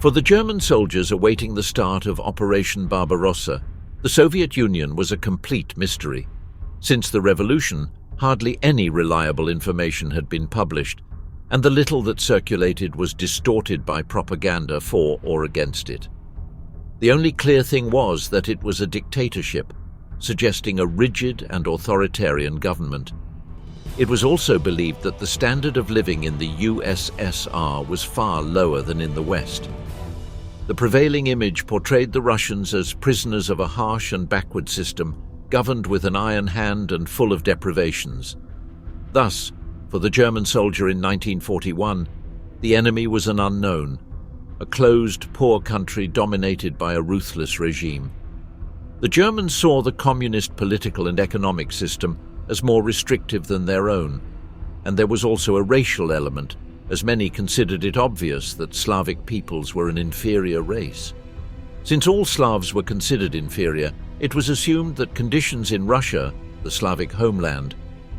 For the German soldiers awaiting the start of Operation Barbarossa, the Soviet Union was a complete mystery. Since the revolution, hardly any reliable information had been published, and the little that circulated was distorted by propaganda for or against it. The only clear thing was that it was a dictatorship, suggesting a rigid and authoritarian government. It was also believed that the standard of living in the USSR was far lower than in the West. The prevailing image portrayed the Russians as prisoners of a harsh and backward system, governed with an iron hand and full of deprivations. Thus, for the German soldier in 1941, the enemy was an unknown, a closed, poor country dominated by a ruthless regime. The Germans saw the communist political and economic system as more restrictive than their own, and there was also a racial element, as many considered it obvious that Slavic peoples were an inferior race. Since all Slavs were considered inferior, it was assumed that conditions in Russia, the Slavic homeland,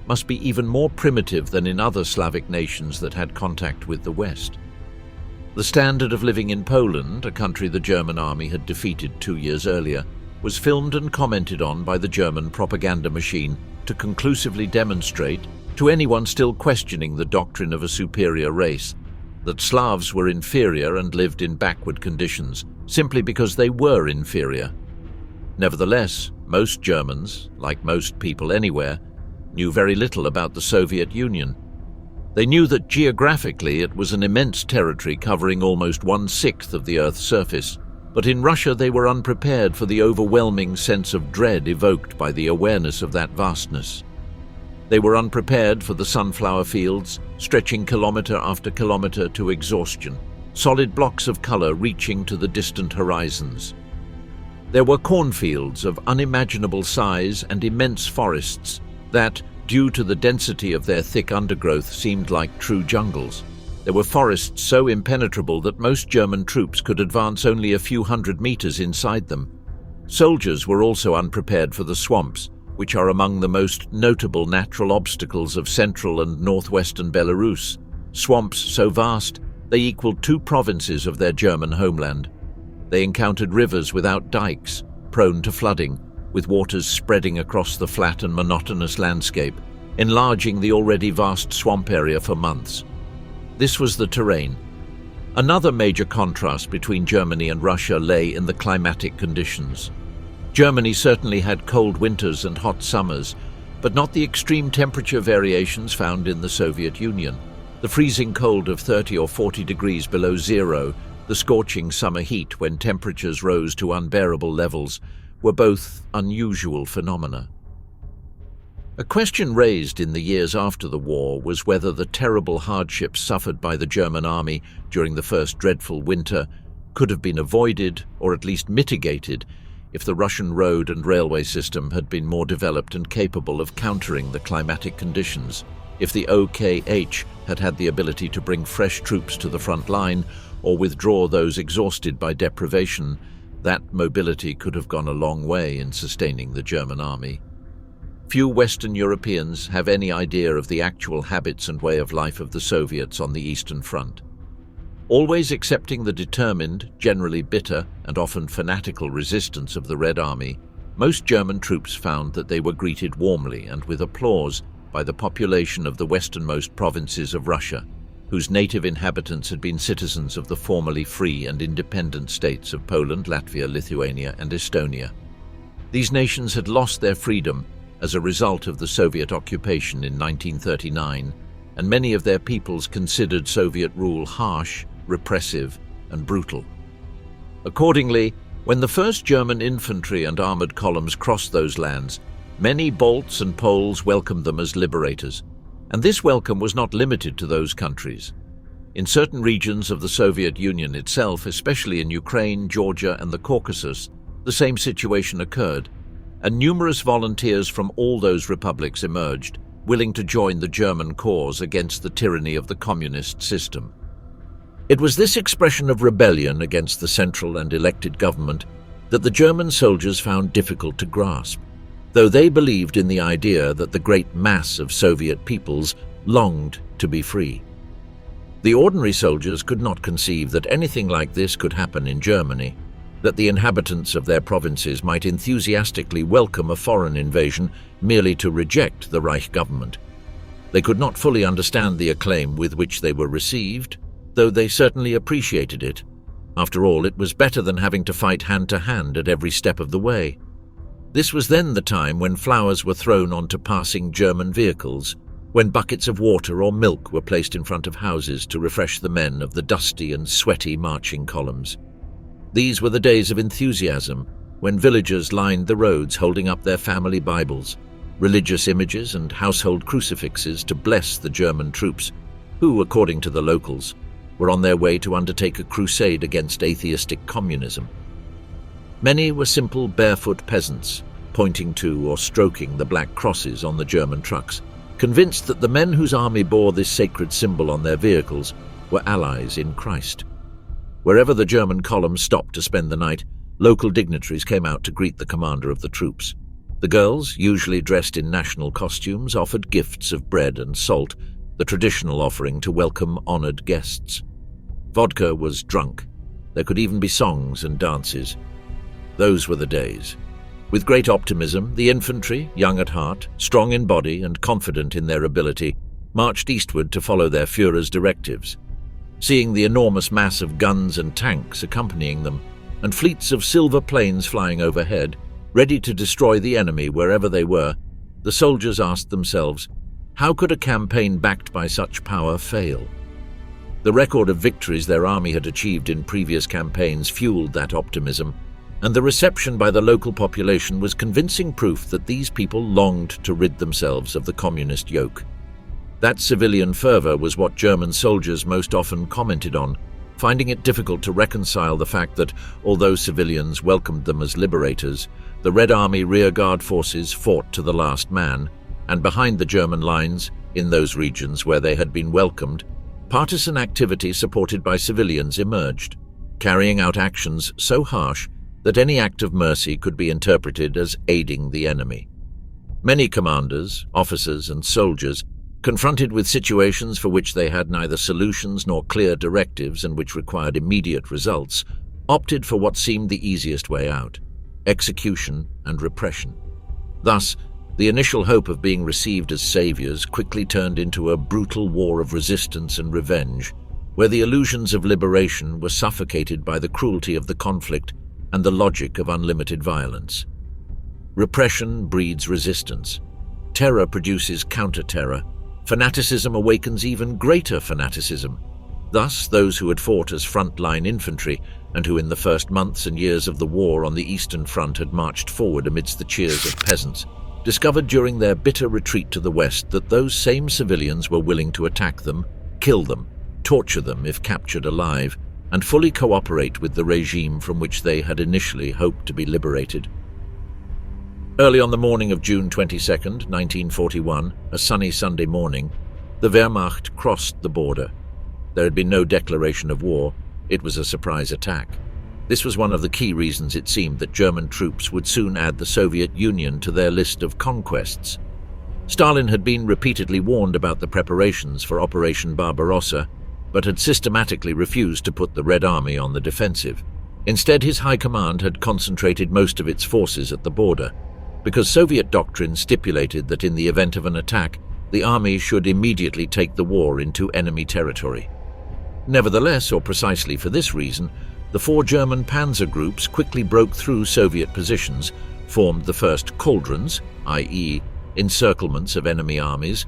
must be even more primitive than in other Slavic nations that had contact with the West. The standard of living in Poland, a country the German army had defeated 2 years earlier, was filmed and commented on by the German propaganda machine to conclusively demonstrate, to anyone still questioning the doctrine of a superior race, that Slavs were inferior and lived in backward conditions, simply because they were inferior. Nevertheless, most Germans, like most people anywhere, knew very little about the Soviet Union. They knew that geographically it was an immense territory covering almost 1/6 of the Earth's surface, but in Russia they were unprepared for the overwhelming sense of dread evoked by the awareness of that vastness. They were unprepared for the sunflower fields, stretching kilometer after kilometer to exhaustion, solid blocks of color reaching to the distant horizons. There were cornfields of unimaginable size and immense forests that, due to the density of their thick undergrowth, seemed like true jungles. There were forests so impenetrable that most German troops could advance only a few hundred meters inside them. Soldiers were also unprepared for the swamps, which are among the most notable natural obstacles of central and northwestern Belarus. Swamps so vast, they equaled 2 provinces of their German homeland. They encountered rivers without dikes, prone to flooding, with waters spreading across the flat and monotonous landscape, enlarging the already vast swamp area for months. This was the terrain. Another major contrast between Germany and Russia lay in the climatic conditions. Germany certainly had cold winters and hot summers, but not the extreme temperature variations found in the Soviet Union. The freezing cold of 30 or 40 degrees below zero, the scorching summer heat when temperatures rose to unbearable levels, were both unusual phenomena. A question raised in the years after the war was whether the terrible hardships suffered by the German army during the first dreadful winter could have been avoided or at least mitigated if the Russian road and railway system had been more developed and capable of countering the climatic conditions, if the OKH had had the ability to bring fresh troops to the front line or withdraw those exhausted by deprivation. That mobility could have gone a long way in sustaining the German army. Few Western Europeans have any idea of the actual habits and way of life of the Soviets on the Eastern Front. Always accepting the determined, generally bitter, and often fanatical resistance of the Red Army, most German troops found that they were greeted warmly and with applause by the population of the westernmost provinces of Russia, whose native inhabitants had been citizens of the formerly free and independent states of Poland, Latvia, Lithuania, and Estonia. These nations had lost their freedom as a result of the Soviet occupation in 1939, and many of their peoples considered Soviet rule harsh, repressive, and brutal. Accordingly, when the first German infantry and armored columns crossed those lands, many Balts and Poles welcomed them as liberators, and this welcome was not limited to those countries. In certain regions of the Soviet Union itself, especially in Ukraine, Georgia, and the Caucasus, the same situation occurred, and numerous volunteers from all those republics emerged, willing to join the German cause against the tyranny of the communist system. It was this expression of rebellion against the central and elected government that the German soldiers found difficult to grasp, though they believed in the idea that the great mass of Soviet peoples longed to be free. The ordinary soldiers could not conceive that anything like this could happen in Germany, that the inhabitants of their provinces might enthusiastically welcome a foreign invasion merely to reject the Reich government. They could not fully understand the acclaim with which they were received, though they certainly appreciated it. After all, it was better than having to fight hand-to-hand at every step of the way. This was then the time when flowers were thrown onto passing German vehicles, when buckets of water or milk were placed in front of houses to refresh the men of the dusty and sweaty marching columns. These were the days of enthusiasm, when villagers lined the roads holding up their family Bibles, religious images and household crucifixes to bless the German troops, who, according to the locals, were on their way to undertake a crusade against atheistic communism. Many were simple barefoot peasants, pointing to or stroking the black crosses on the German trucks, convinced that the men whose army bore this sacred symbol on their vehicles were allies in Christ. Wherever the German column stopped to spend the night, local dignitaries came out to greet the commander of the troops. The girls, usually dressed in national costumes, offered gifts of bread and salt, the traditional offering to welcome honored guests. Vodka was drunk. There could even be songs and dances. Those were the days. With great optimism, the infantry, young at heart, strong in body and confident in their ability, marched eastward to follow their Führer's directives. Seeing the enormous mass of guns and tanks accompanying them, and fleets of silver planes flying overhead, ready to destroy the enemy wherever they were, the soldiers asked themselves, how could a campaign backed by such power fail? The record of victories their army had achieved in previous campaigns fueled that optimism, and the reception by the local population was convincing proof that these people longed to rid themselves of the communist yoke. That civilian fervor was what German soldiers most often commented on, finding it difficult to reconcile the fact that, although civilians welcomed them as liberators, the Red Army rearguard forces fought to the last man, and behind the German lines, in those regions where they had been welcomed, partisan activity supported by civilians emerged, carrying out actions so harsh that any act of mercy could be interpreted as aiding the enemy. Many commanders, officers, and soldiers, confronted with situations for which they had neither solutions nor clear directives and which required immediate results, opted for what seemed the easiest way out: execution and repression. Thus, the initial hope of being received as saviors quickly turned into a brutal war of resistance and revenge, where the illusions of liberation were suffocated by the cruelty of the conflict and the logic of unlimited violence. Repression breeds resistance. Terror produces counter-terror. Fanaticism awakens even greater fanaticism. Thus, those who had fought as front-line infantry and who in the first months and years of the war on the Eastern Front had marched forward amidst the cheers of peasants, discovered during their bitter retreat to the west that those same civilians were willing to attack them, kill them, torture them if captured alive, and fully cooperate with the regime from which they had initially hoped to be liberated. Early on the morning of June 22, 1941, a sunny Sunday morning, the Wehrmacht crossed the border. There had been no declaration of war. It was a surprise attack. This was one of the key reasons it seemed that German troops would soon add the Soviet Union to their list of conquests. Stalin had been repeatedly warned about the preparations for Operation Barbarossa, but had systematically refused to put the Red Army on the defensive. Instead, his high command had concentrated most of its forces at the border, because Soviet doctrine stipulated that in the event of an attack, the army should immediately take the war into enemy territory. Nevertheless, or precisely for this reason, the 4 German panzer groups quickly broke through Soviet positions, formed the first cauldrons, i.e., encirclements of enemy armies,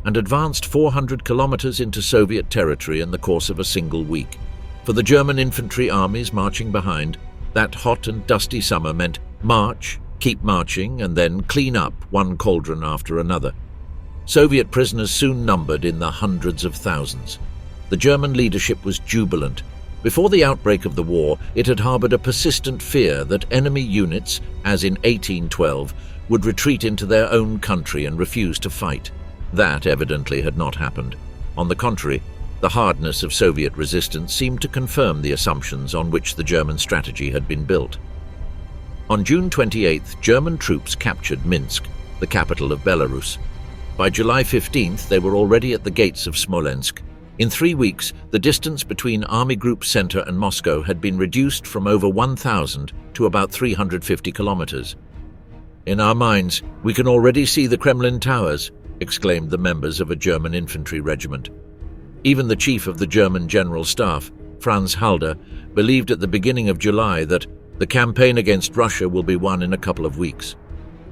and advanced 400 kilometers into Soviet territory in the course of a single week. For the German infantry armies marching behind, that hot and dusty summer meant march, keep marching, and then clean up one cauldron after another. Soviet prisoners soon numbered in the hundreds of thousands. The German leadership was jubilant. Before the outbreak of the war, it had harbored a persistent fear that enemy units, as in 1812, would retreat into their own country and refuse to fight. That evidently had not happened. On the contrary, the hardness of Soviet resistance seemed to confirm the assumptions on which the German strategy had been built. On June 28th, German troops captured Minsk, the capital of Belarus. By July 15th, they were already at the gates of Smolensk, In 3 weeks, the distance between Army Group Center and Moscow had been reduced from over 1,000 to about 350 kilometers. "In our minds, we can already see the Kremlin towers," exclaimed the members of a German infantry regiment. Even the chief of the German General Staff, Franz Halder, believed at the beginning of July that the campaign against Russia will be won in a couple of weeks.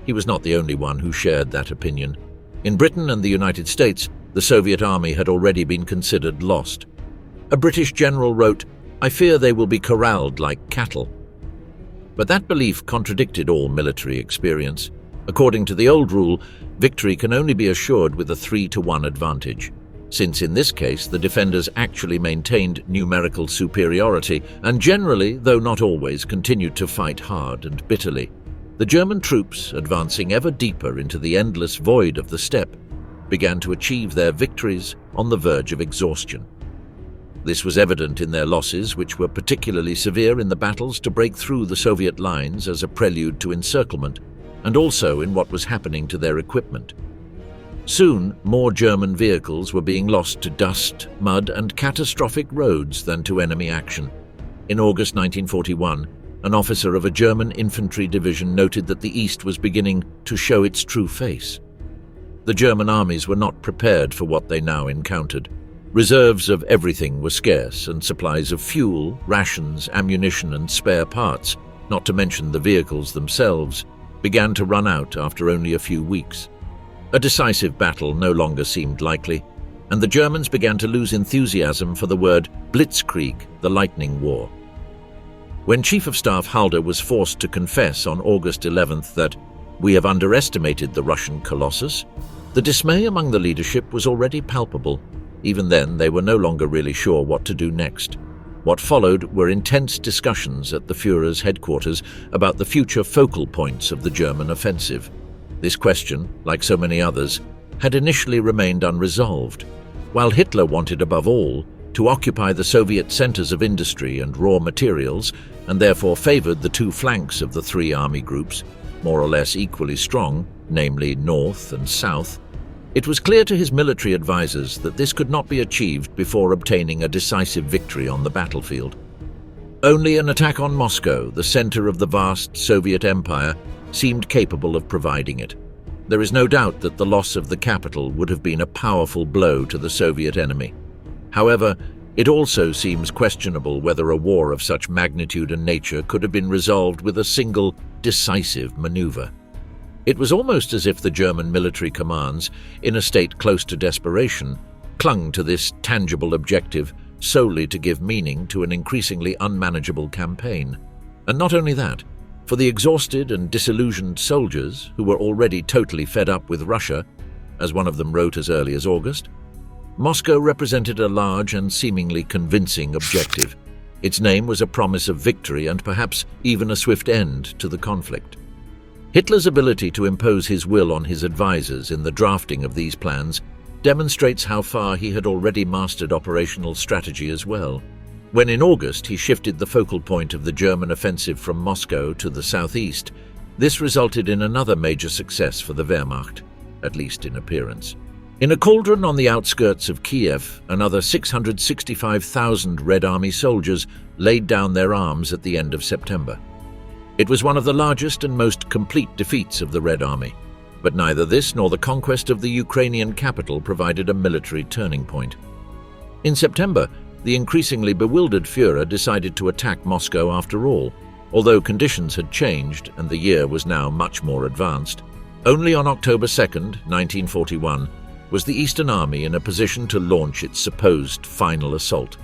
He was not the only one who shared that opinion. In Britain and the United States, the Soviet army had already been considered lost. A British general wrote, "I fear they will be corralled like cattle." But that belief contradicted all military experience. According to the old rule, victory can only be assured with a 3-to-1 advantage, since in this case the defenders actually maintained numerical superiority and generally, though not always, continued to fight hard and bitterly. The German troops, advancing ever deeper into the endless void of the steppe, began to achieve their victories on the verge of exhaustion. This was evident in their losses, which were particularly severe in the battles to break through the Soviet lines as a prelude to encirclement, and also in what was happening to their equipment. Soon, more German vehicles were being lost to dust, mud, and catastrophic roads than to enemy action. In August 1941, an officer of a German infantry division noted that the East was beginning to show its true face. The German armies were not prepared for what they now encountered. Reserves of everything were scarce, and supplies of fuel, rations, ammunition, and spare parts, not to mention the vehicles themselves, began to run out after only a few weeks. A decisive battle no longer seemed likely, and the Germans began to lose enthusiasm for the word blitzkrieg, the lightning war. When Chief of Staff Halder was forced to confess on August 11th that "we have underestimated the Russian colossus," the dismay among the leadership was already palpable. Even then, they were no longer really sure what to do next. What followed were intense discussions at the Führer's headquarters about the future focal points of the German offensive. This question, like so many others, had initially remained unresolved. While Hitler wanted above all to occupy the Soviet centers of industry and raw materials, and therefore favored the 2 flanks of the 3 army groups, more or less equally strong, namely North and South, it was clear to his military advisors that this could not be achieved before obtaining a decisive victory on the battlefield. Only an attack on Moscow, the center of the vast Soviet Empire, seemed capable of providing it. There is no doubt that the loss of the capital would have been a powerful blow to the Soviet enemy. However, it also seems questionable whether a war of such magnitude and nature could have been resolved with a single, decisive maneuver. It was almost as if the German military commands, in a state close to desperation, clung to this tangible objective solely to give meaning to an increasingly unmanageable campaign. And not only that, for the exhausted and disillusioned soldiers, who were already totally fed up with Russia, as one of them wrote as early as August, Moscow represented a large and seemingly convincing objective. Its name was a promise of victory and perhaps even a swift end to the conflict. Hitler's ability to impose his will on his advisors in the drafting of these plans demonstrates how far he had already mastered operational strategy as well. When in August he shifted the focal point of the German offensive from Moscow to the southeast, this resulted in another major success for the Wehrmacht, at least in appearance. In a cauldron on the outskirts of Kiev, another 665,000 Red Army soldiers laid down their arms at the end of September. It was one of the largest and most complete defeats of the Red Army, but neither this nor the conquest of the Ukrainian capital provided a military turning point. In September, the increasingly bewildered Führer decided to attack Moscow after all, although conditions had changed and the year was now much more advanced. Only on October 2nd, 1941, was the Eastern Army in a position to launch its supposed final assault.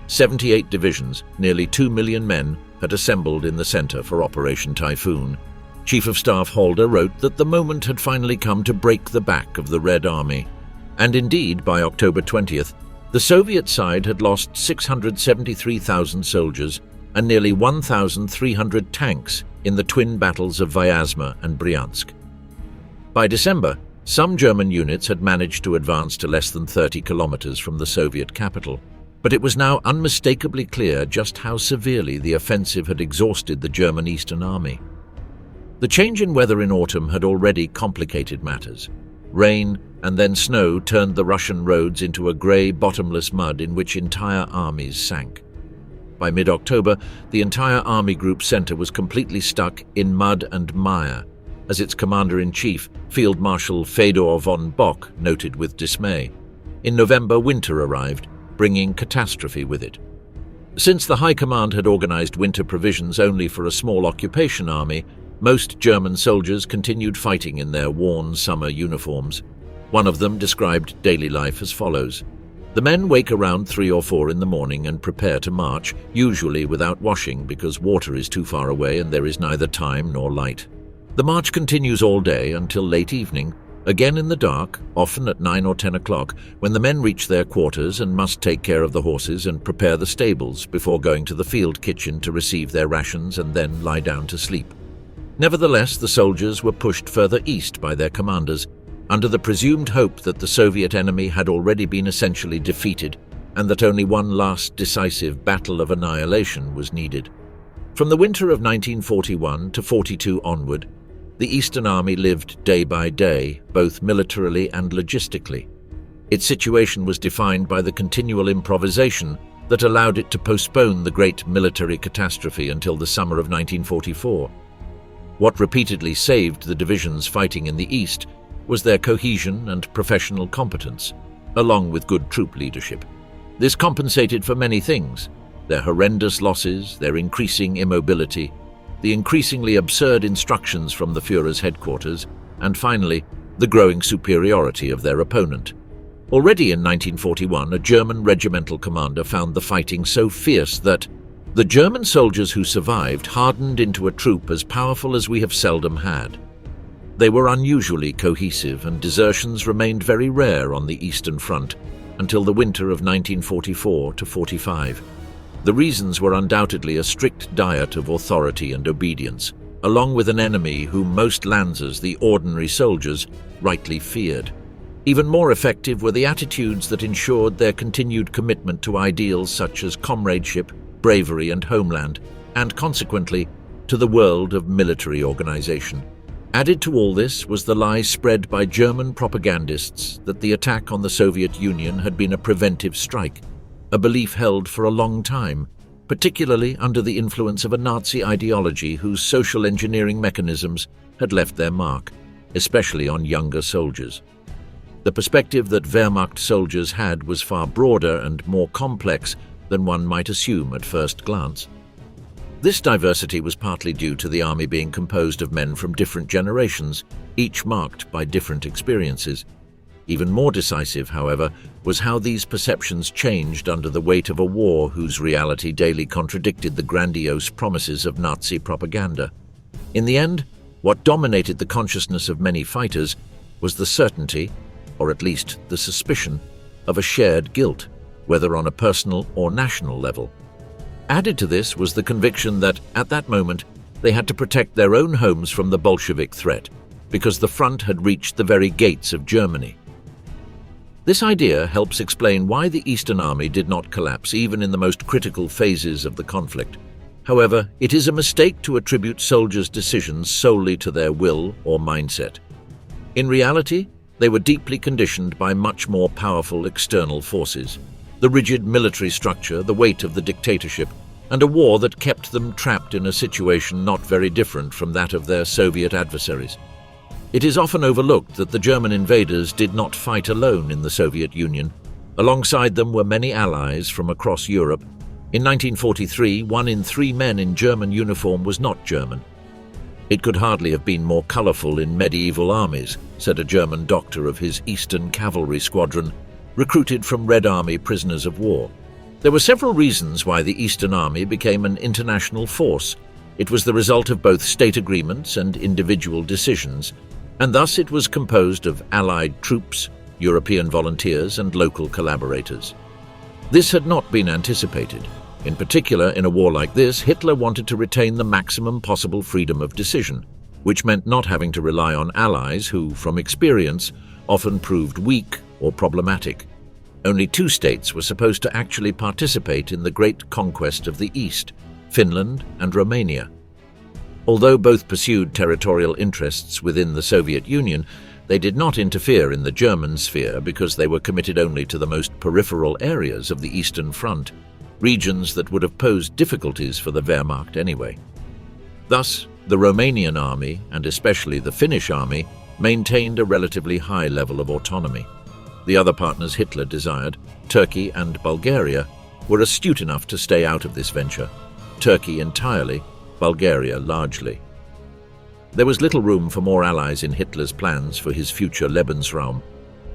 78 divisions, nearly 2 million men, had assembled in the center for Operation Typhoon. Chief of Staff Halder wrote that the moment had finally come to break the back of the Red Army. And indeed, by October 20th, the Soviet side had lost 673,000 soldiers and nearly 1,300 tanks in the twin battles of Vyazma and Bryansk. By December, some German units had managed to advance to less than 30 kilometers from the Soviet capital, but it was now unmistakably clear just how severely the offensive had exhausted the German Eastern Army. The change in weather in autumn had already complicated matters. Rain and then snow turned the Russian roads into a grey, bottomless mud in which entire armies sank. By mid-October, the entire Army Group Center was completely stuck in mud and mire, as its commander-in-chief, Field Marshal Fedor von Bock, noted with dismay. In November, winter arrived, bringing catastrophe with it. Since the High Command had organized winter provisions only for a small occupation army, most German soldiers continued fighting in their worn summer uniforms. One of them described daily life as follows. The men wake around 3 or 4 in the morning and prepare to march, usually without washing because water is too far away and there is neither time nor light. The march continues all day until late evening, again in the dark, often at 9 or 10 o'clock, when the men reach their quarters and must take care of the horses and prepare the stables before going to the field kitchen to receive their rations and then lie down to sleep. Nevertheless, the soldiers were pushed further east by their commanders, under the presumed hope that the Soviet enemy had already been essentially defeated and that only one last decisive battle of annihilation was needed. From the winter of 1941 to 42 onward, the Eastern Army lived day by day, both militarily and logistically. Its situation was defined by the continual improvisation that allowed it to postpone the great military catastrophe until the summer of 1944. What repeatedly saved the divisions fighting in the East was their cohesion and professional competence, along with good troop leadership. This compensated for many things: their horrendous losses, their increasing immobility, the increasingly absurd instructions from the Führer's headquarters, and finally, the growing superiority of their opponent. Already in 1941, a German regimental commander found the fighting so fierce that the German soldiers who survived hardened into a troop as powerful as we have seldom had. They were unusually cohesive, and desertions remained very rare on the Eastern Front until the winter of 1944 to 45. The reasons were undoubtedly a strict diet of authority and obedience, along with an enemy whom most Lancers, the ordinary soldiers, rightly feared. Even more effective were the attitudes that ensured their continued commitment to ideals such as comradeship, bravery, and homeland, and consequently, to the world of military organization. Added to all this was the lie spread by German propagandists that the attack on the Soviet Union had been a preventive strike, a belief held for a long time, particularly under the influence of a Nazi ideology whose social engineering mechanisms had left their mark, especially on younger soldiers. The perspective that Wehrmacht soldiers had was far broader and more complex than one might assume at first glance. This diversity was partly due to the army being composed of men from different generations, each marked by different experiences. Even more decisive, however, was how these perceptions changed under the weight of a war whose reality daily contradicted the grandiose promises of Nazi propaganda. In the end, what dominated the consciousness of many fighters was the certainty, or at least the suspicion, of a shared guilt, whether on a personal or national level. Added to this was the conviction that, at that moment, they had to protect their own homes from the Bolshevik threat, because the front had reached the very gates of Germany. This idea helps explain why the Eastern Army did not collapse even in the most critical phases of the conflict. However, it is a mistake to attribute soldiers' decisions solely to their will or mindset. In reality, they were deeply conditioned by much more powerful external forces: the rigid military structure, the weight of the dictatorship, and a war that kept them trapped in a situation not very different from that of their Soviet adversaries. It is often overlooked that the German invaders did not fight alone in the Soviet Union. Alongside them were many allies from across Europe. In 1943, 1 in 3 men in German uniform was not German. "It could hardly have been more colorful in medieval armies," said a German doctor of his Eastern Cavalry Squadron, recruited from Red Army prisoners of war. There were several reasons why the Eastern Army became an international force. It was the result of both state agreements and individual decisions, and thus it was composed of Allied troops, European volunteers, and local collaborators. This had not been anticipated. In particular, in a war like this, Hitler wanted to retain the maximum possible freedom of decision, which meant not having to rely on allies who, from experience, often proved weak or problematic. Only 2 states were supposed to actually participate in the great conquest of the East: Finland and Romania. Although both pursued territorial interests within the Soviet Union, They did not interfere in the German sphere because they were committed only to the most peripheral areas of the Eastern Front, regions that would have posed difficulties for the Wehrmacht anyway. Thus, the Romanian army, and especially the Finnish army, maintained a relatively high level of autonomy. The other partners Hitler desired, Turkey and Bulgaria, were astute enough to stay out of this venture. Turkey entirely, Bulgaria largely. There was little room for more allies in Hitler's plans for his future Lebensraum.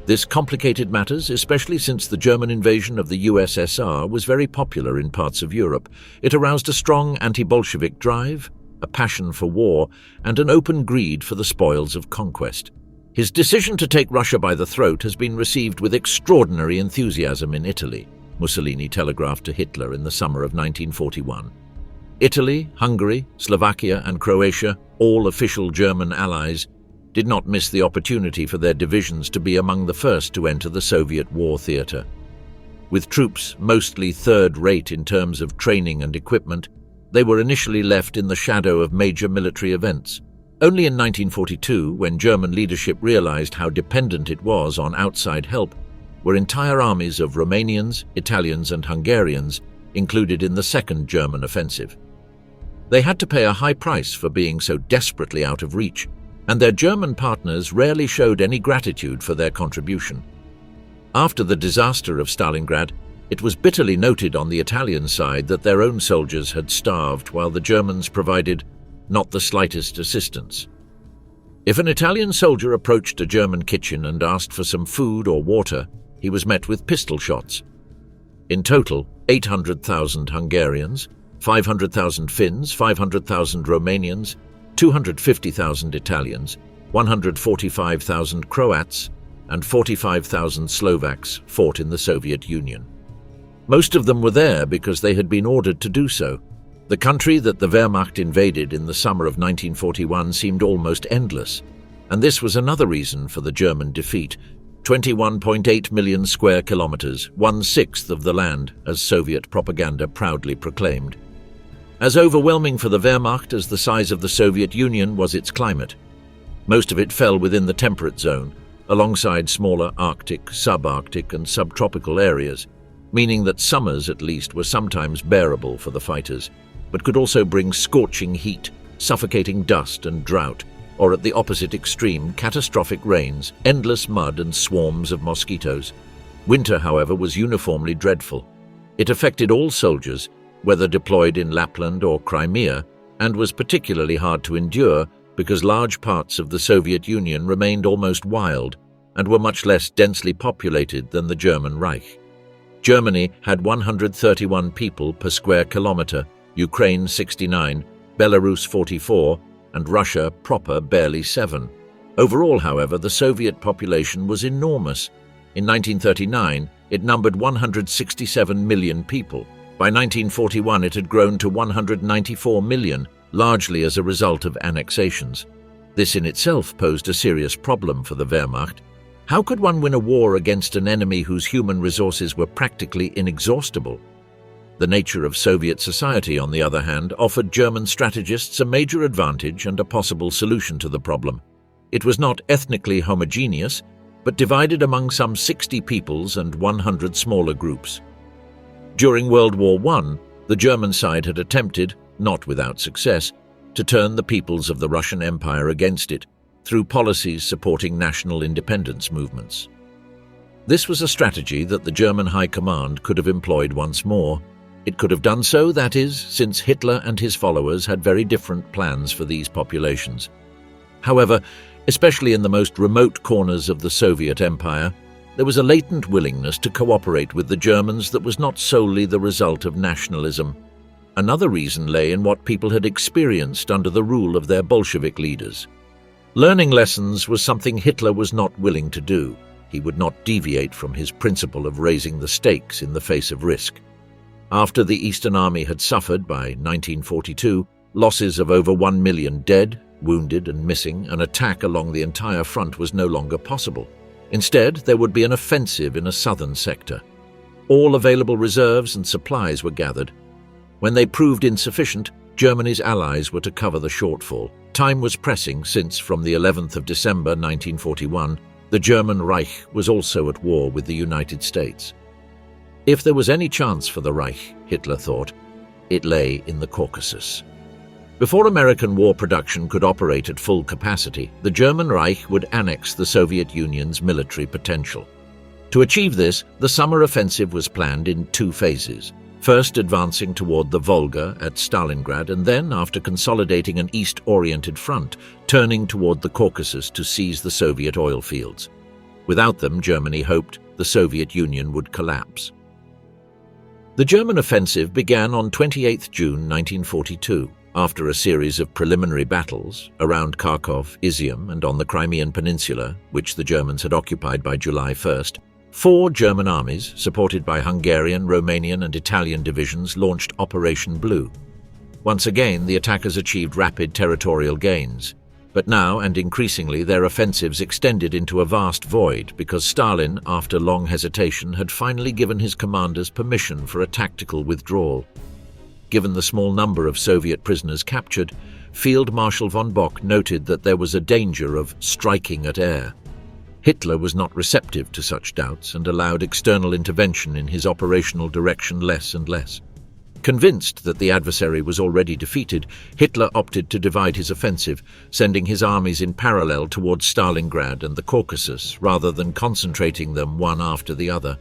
This complicated matters, especially since the German invasion of the USSR was very popular in parts of Europe. It aroused a strong anti-Bolshevik drive, a passion for war, and an open greed for the spoils of conquest. His decision to take Russia by the throat has been received with extraordinary enthusiasm in Italy, Mussolini telegraphed to Hitler in the summer of 1941. Italy, Hungary, Slovakia, and Croatia, all official German allies, did not miss the opportunity for their divisions to be among the first to enter the Soviet war theatre. With troops mostly third-rate in terms of training and equipment, they were initially left in the shadow of major military events. Only in 1942, when German leadership realized how dependent it was on outside help, were entire armies of Romanians, Italians, and Hungarians included in the Second German Offensive. They had to pay a high price for being so desperately out of reach, and their German partners rarely showed any gratitude for their contribution. After the disaster of Stalingrad, it was bitterly noted on the Italian side that their own soldiers had starved while the Germans provided not the slightest assistance. If an Italian soldier approached a German kitchen and asked for some food or water, he was met with pistol shots. In total, 800,000 Hungarians, 500,000 Finns, 500,000 Romanians, 250,000 Italians, 145,000 Croats, and 45,000 Slovaks fought in the Soviet Union. Most of them were there because they had been ordered to do so. The country that the Wehrmacht invaded in the summer of 1941 seemed almost endless, and this was another reason for the German defeat. 21.8 million square kilometers, 1/6 of the land, as Soviet propaganda proudly proclaimed. As overwhelming for the Wehrmacht as the size of the Soviet Union was its climate. Most of it fell within the temperate zone, alongside smaller Arctic, subarctic, and subtropical areas, meaning that summers at least were sometimes bearable for the fighters, but could also bring scorching heat, suffocating dust and drought, or at the opposite extreme, catastrophic rains, endless mud, and swarms of mosquitoes. Winter, however, was uniformly dreadful. It affected all soldiers, whether deployed in Lapland or Crimea, and was particularly hard to endure because large parts of the Soviet Union remained almost wild and were much less densely populated than the German Reich. Germany had 131 people per square kilometer, Ukraine 69, Belarus 44, and Russia proper barely 7. Overall, however, the Soviet population was enormous. In 1939, it numbered 167 million people. By 1941, it had grown to 194 million, largely as a result of annexations. This in itself posed a serious problem for the Wehrmacht. How could one win a war against an enemy whose human resources were practically inexhaustible? The nature of Soviet society, on the other hand, offered German strategists a major advantage and a possible solution to the problem. It was not ethnically homogeneous, but divided among some 60 peoples and 100 smaller groups. During World War I, the German side had attempted, not without success, to turn the peoples of the Russian Empire against it through policies supporting national independence movements. This was a strategy that the German High Command could have employed once more. It could have done so, that is, since Hitler and his followers had very different plans for these populations. However, especially in the most remote corners of the Soviet Empire, there was a latent willingness to cooperate with the Germans that was not solely the result of nationalism. Another reason lay in what people had experienced under the rule of their Bolshevik leaders. Learning lessons was something Hitler was not willing to do. He would not deviate from his principle of raising the stakes in the face of risk. After the Eastern Army had suffered, by 1942, losses of over 1 million dead, wounded, and missing, an attack along the entire front was no longer possible. Instead, there would be an offensive in a southern sector. All available reserves and supplies were gathered. When they proved insufficient, Germany's allies were to cover the shortfall. Time was pressing since, from the 11th of December 1941, the German Reich was also at war with the United States. If there was any chance for the Reich, Hitler thought, it lay in the Caucasus. Before American war production could operate at full capacity, the German Reich would annex the Soviet Union's military potential. To achieve this, the summer offensive was planned in two phases. First, advancing toward the Volga at Stalingrad, and then, after consolidating an east-oriented front, turning toward the Caucasus to seize the Soviet oil fields. Without them, Germany hoped, the Soviet Union would collapse. The German offensive began on 28 June 1942, after a series of preliminary battles around Kharkov, Izium, and on the Crimean Peninsula, which the Germans had occupied by July 1st. 4 German armies, supported by Hungarian, Romanian and Italian divisions, launched Operation Blue. Once again, the attackers achieved rapid territorial gains. But now, and increasingly, their offensives extended into a vast void because Stalin, after long hesitation, had finally given his commanders permission for a tactical withdrawal. Given the small number of Soviet prisoners captured, Field Marshal von Bock noted that there was a danger of striking at air. Hitler was not receptive to such doubts and allowed external intervention in his operational direction less and less. Convinced that the adversary was already defeated, Hitler opted to divide his offensive, sending his armies in parallel towards Stalingrad and the Caucasus, rather than concentrating them one after the other.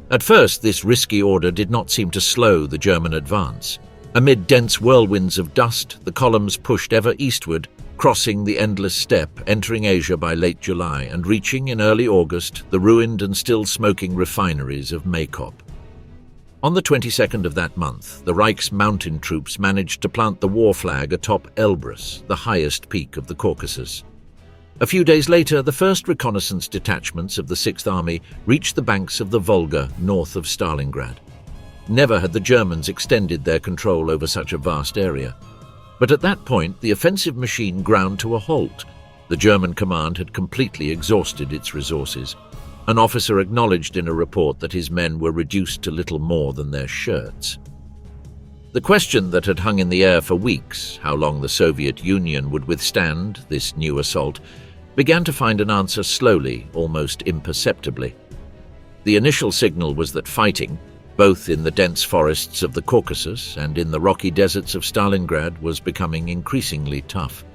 At first, this risky order did not seem to slow the German advance. Amid dense whirlwinds of dust, the columns pushed ever eastward, crossing the endless steppe, entering Asia by late July and reaching in early August the ruined and still smoking refineries of Maykop. On the 22nd of that month, the Reich's mountain troops managed to plant the war flag atop Elbrus, the highest peak of the Caucasus. A few days later, the first reconnaissance detachments of the 6th Army reached the banks of the Volga north of Stalingrad. Never had the Germans extended their control over such a vast area. But at that point, the offensive machine ground to a halt. The German command had completely exhausted its resources. An officer acknowledged in a report that his men were reduced to little more than their shirts. The question that had hung in the air for weeks, how long the Soviet Union would withstand this new assault, began to find an answer slowly, almost imperceptibly. The initial signal was that fighting, both in the dense forests of the Caucasus and in the rocky deserts of Stalingrad, was becoming increasingly tough.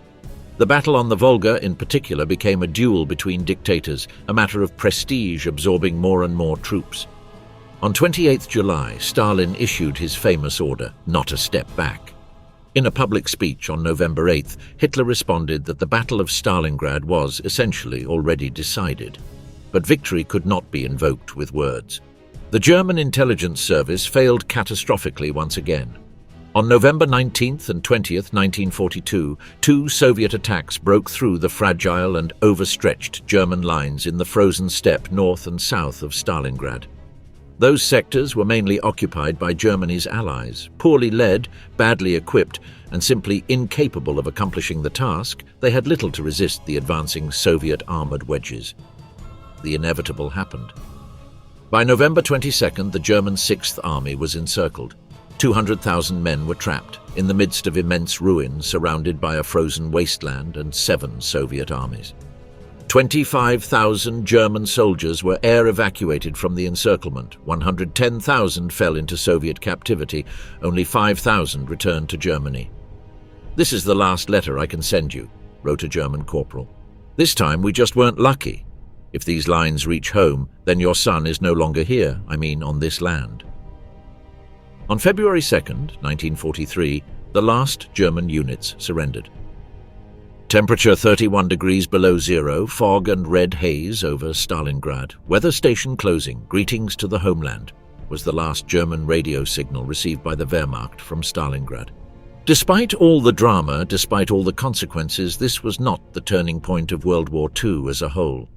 The battle on the Volga in particular became a duel between dictators, a matter of prestige absorbing more and more troops. On 28 July, Stalin issued his famous order, not a step back. In a public speech on November 8th, Hitler responded that the Battle of Stalingrad was essentially already decided. But victory could not be invoked with words. The German intelligence service failed catastrophically once again. On November 19th and 20th, 1942, 2 Soviet attacks broke through the fragile and overstretched German lines in the frozen steppe north and south of Stalingrad. Those sectors were mainly occupied by Germany's allies. Poorly led, badly equipped, and simply incapable of accomplishing the task, they had little to resist the advancing Soviet armored wedges. The inevitable happened. By November 22nd, the German 6th Army was encircled. 200,000 men were trapped in the midst of immense ruin, surrounded by a frozen wasteland and 7 Soviet armies. 25,000 German soldiers were air evacuated from the encirclement. 110,000 fell into Soviet captivity. Only 5,000 returned to Germany. "This is the last letter I can send you," wrote a German corporal. "This time we just weren't lucky. If these lines reach home, then your son is no longer here, I mean on this land." On February 2nd, 1943, the last German units surrendered. Temperature 31 degrees below zero, fog and red haze over Stalingrad. Weather station closing, greetings to the homeland, was the last German radio signal received by the Wehrmacht from Stalingrad. Despite all the drama, despite all the consequences, this was not the turning point of World War II as a whole.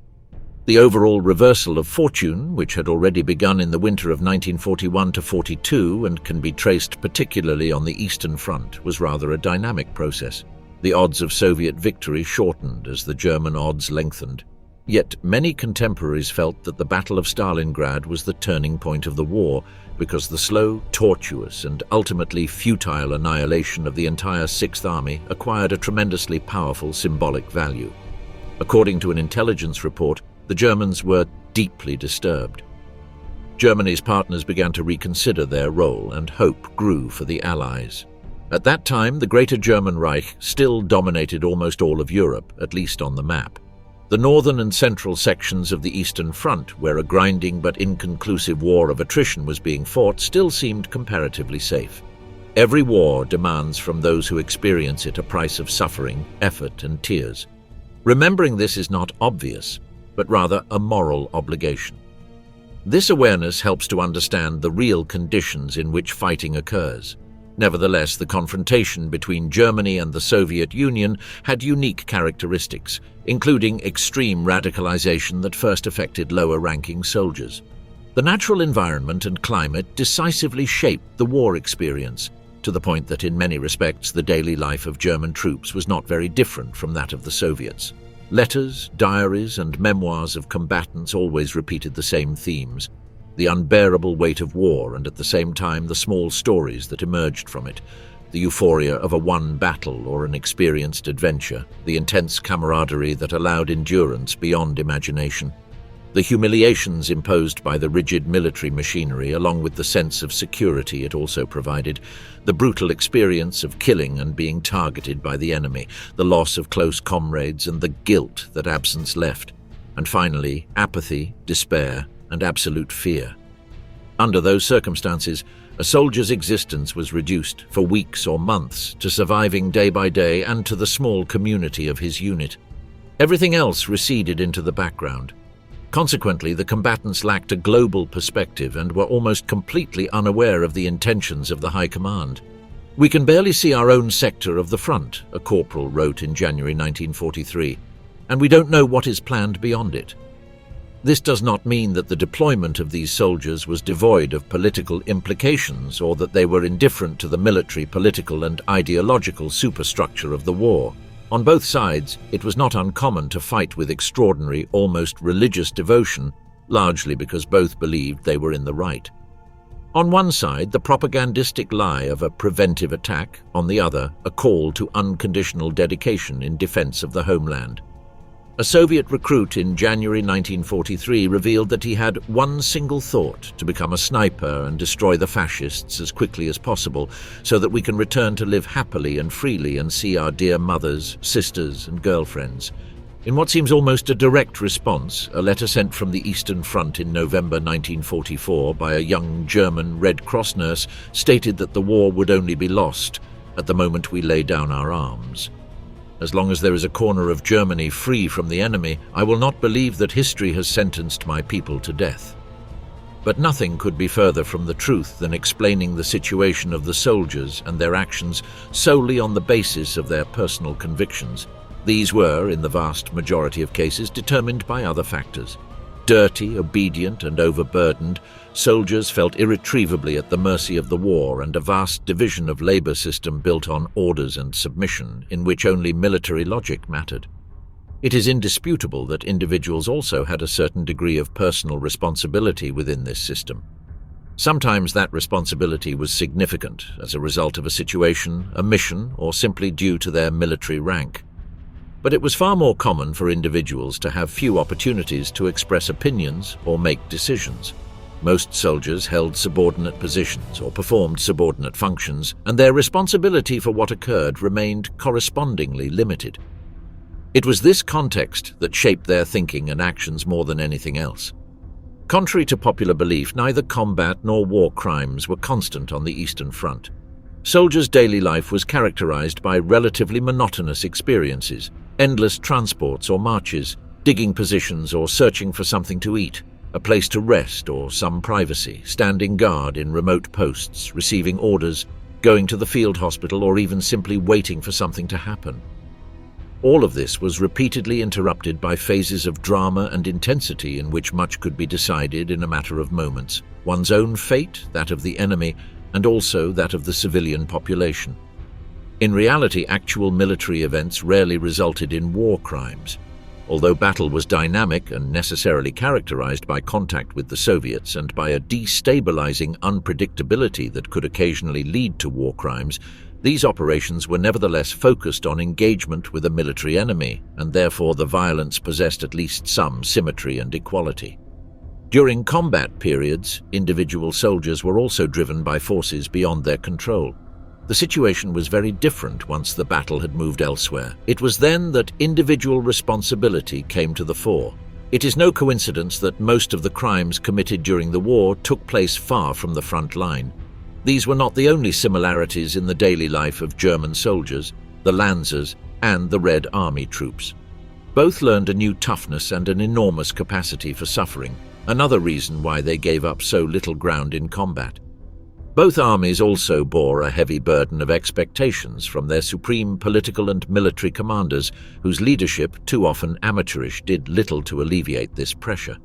The overall reversal of fortune, which had already begun in the winter of 1941 to 42 and can be traced particularly on the Eastern Front, was rather a dynamic process. The odds of Soviet victory shortened as the German odds lengthened. Yet many contemporaries felt that the Battle of Stalingrad was the turning point of the war, because the slow, tortuous, and ultimately futile annihilation of the entire Sixth Army acquired a tremendously powerful symbolic value. According to an intelligence report, the Germans were deeply disturbed. Germany's partners began to reconsider their role, and hope grew for the Allies. At that time, the Greater German Reich still dominated almost all of Europe, at least on the map. The northern and central sections of the Eastern Front, where a grinding but inconclusive war of attrition was being fought, still seemed comparatively safe. Every war demands from those who experience it a price of suffering, effort, and tears. Remembering this is not obvious, but rather a moral obligation. This awareness helps to understand the real conditions in which fighting occurs. Nevertheless, the confrontation between Germany and the Soviet Union had unique characteristics, including extreme radicalization that first affected lower-ranking soldiers. The natural environment and climate decisively shaped the war experience, to the point that in many respects the daily life of German troops was not very different from that of the Soviets. Letters, diaries, and memoirs of combatants always repeated the same themes: the unbearable weight of war, and at the same time the small stories that emerged from it, the euphoria of a won battle or an experienced adventure, the intense camaraderie that allowed endurance beyond imagination, the humiliations imposed by the rigid military machinery, along with the sense of security it also provided, the brutal experience of killing and being targeted by the enemy, the loss of close comrades, and the guilt that absence left, and finally, apathy, despair, and absolute fear. Under those circumstances, a soldier's existence was reduced for weeks or months to surviving day by day and to the small community of his unit. Everything else receded into the background. Consequently, the combatants lacked a global perspective and were almost completely unaware of the intentions of the High Command. "We can barely see our own sector of the front," a corporal wrote in January 1943, "and we don't know what is planned beyond it." This does not mean that the deployment of these soldiers was devoid of political implications or that they were indifferent to the military, political, and ideological superstructure of the war. On both sides, it was not uncommon to fight with extraordinary, almost religious devotion, largely because both believed they were in the right. On one side, the propagandistic lie of a preventive attack; on the other, a call to unconditional dedication in defense of the homeland. A Soviet recruit in January 1943 revealed that he had one single thought: to become a sniper and destroy the fascists as quickly as possible, so that we can return to live happily and freely and see our dear mothers, sisters, and girlfriends. In what seems almost a direct response, a letter sent from the Eastern Front in November 1944 by a young German Red Cross nurse stated that the war would only be lost at the moment we lay down our arms. "As long as there is a corner of Germany free from the enemy, I will not believe that history has sentenced my people to death." But nothing could be further from the truth than explaining the situation of the soldiers and their actions solely on the basis of their personal convictions. These were, in the vast majority of cases, determined by other factors. Dirty, obedient, and overburdened, soldiers felt irretrievably at the mercy of the war and a vast division of labor system built on orders and submission, in which only military logic mattered. It is indisputable that individuals also had a certain degree of personal responsibility within this system. Sometimes that responsibility was significant as a result of a situation, a mission, or simply due to their military rank. But it was far more common for individuals to have few opportunities to express opinions or make decisions. Most soldiers held subordinate positions or performed subordinate functions, and their responsibility for what occurred remained correspondingly limited. It was this context that shaped their thinking and actions more than anything else. Contrary to popular belief, neither combat nor war crimes were constant on the Eastern Front. Soldiers' daily life was characterized by relatively monotonous experiences: endless transports or marches, digging positions or searching for something to eat, a place to rest or some privacy, standing guard in remote posts, receiving orders, going to the field hospital, or even simply waiting for something to happen. All of this was repeatedly interrupted by phases of drama and intensity in which much could be decided in a matter of moments: one's own fate, that of the enemy, and also that of the civilian population. In reality, actual military events rarely resulted in war crimes. Although battle was dynamic and necessarily characterized by contact with the Soviets and by a destabilizing unpredictability that could occasionally lead to war crimes, these operations were nevertheless focused on engagement with a military enemy, and therefore the violence possessed at least some symmetry and equality. During combat periods, individual soldiers were also driven by forces beyond their control. The situation was very different once the battle had moved elsewhere. It was then that individual responsibility came to the fore. It is no coincidence that most of the crimes committed during the war took place far from the front line. These were not the only similarities in the daily life of German soldiers, the Lancers, and the Red Army troops. Both learned a new toughness and an enormous capacity for suffering, another reason why they gave up so little ground in combat. Both armies also bore a heavy burden of expectations from their supreme political and military commanders, whose leadership, too often amateurish, did little to alleviate this pressure.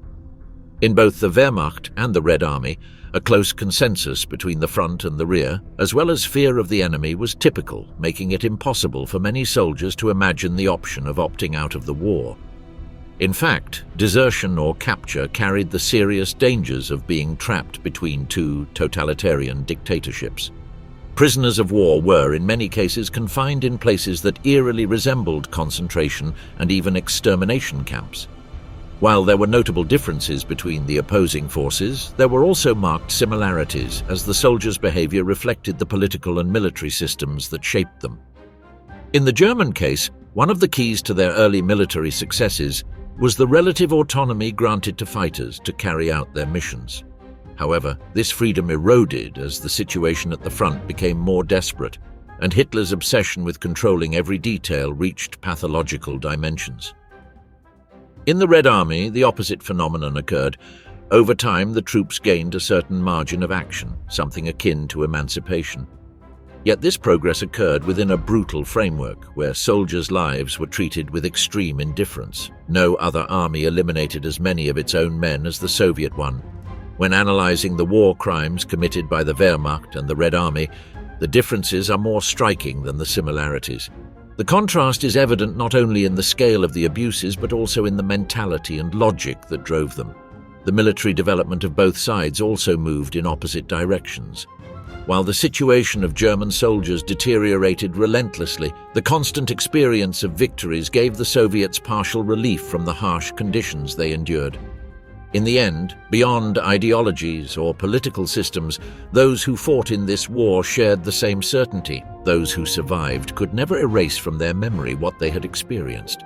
In both the Wehrmacht and the Red Army, a close consensus between the front and the rear, as well as fear of the enemy, was typical, making it impossible for many soldiers to imagine the option of opting out of the war. In fact, desertion or capture carried the serious dangers of being trapped between two totalitarian dictatorships. Prisoners of war were, in many cases, confined in places that eerily resembled concentration and even extermination camps. While there were notable differences between the opposing forces, there were also marked similarities, as the soldiers' behavior reflected the political and military systems that shaped them. In the German case, one of the keys to their early military successes was the relative autonomy granted to fighters to carry out their missions. However, this freedom eroded as the situation at the front became more desperate, and Hitler's obsession with controlling every detail reached pathological dimensions. In the Red Army, the opposite phenomenon occurred. Over time, the troops gained a certain margin of action, something akin to emancipation. Yet this progress occurred within a brutal framework where soldiers' lives were treated with extreme indifference. No other army eliminated as many of its own men as the Soviet one. When analyzing the war crimes committed by the Wehrmacht and the Red Army, the differences are more striking than the similarities. The contrast is evident not only in the scale of the abuses but also in the mentality and logic that drove them. The military development of both sides also moved in opposite directions. While the situation of German soldiers deteriorated relentlessly, the constant experience of victories gave the Soviets partial relief from the harsh conditions they endured. In the end, beyond ideologies or political systems, those who fought in this war shared the same certainty. Those who survived could never erase from their memory what they had experienced.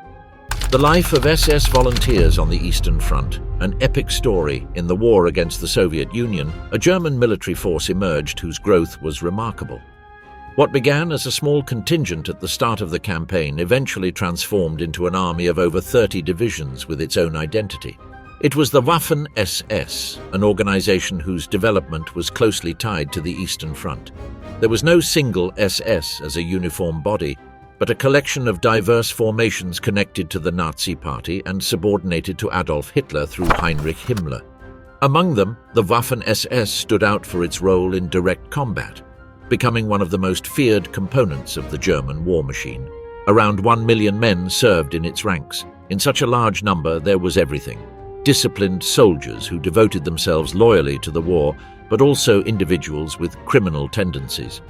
The life of SS volunteers on the Eastern Front, an epic story. In the war against the Soviet Union, a German military force emerged whose growth was remarkable. What began as a small contingent at the start of the campaign eventually transformed into an army of over 30 divisions with its own identity. It was the Waffen SS, an organization whose development was closely tied to the Eastern Front. There was no single SS as a uniform body, but a collection of diverse formations connected to the Nazi Party and subordinated to Adolf Hitler through Heinrich Himmler. Among them, the Waffen SS stood out for its role in direct combat, becoming one of the most feared components of the German war machine. Around 1 million men served in its ranks. In such a large number, there was everything. Disciplined soldiers who devoted themselves loyally to the war, but also individuals with criminal tendencies.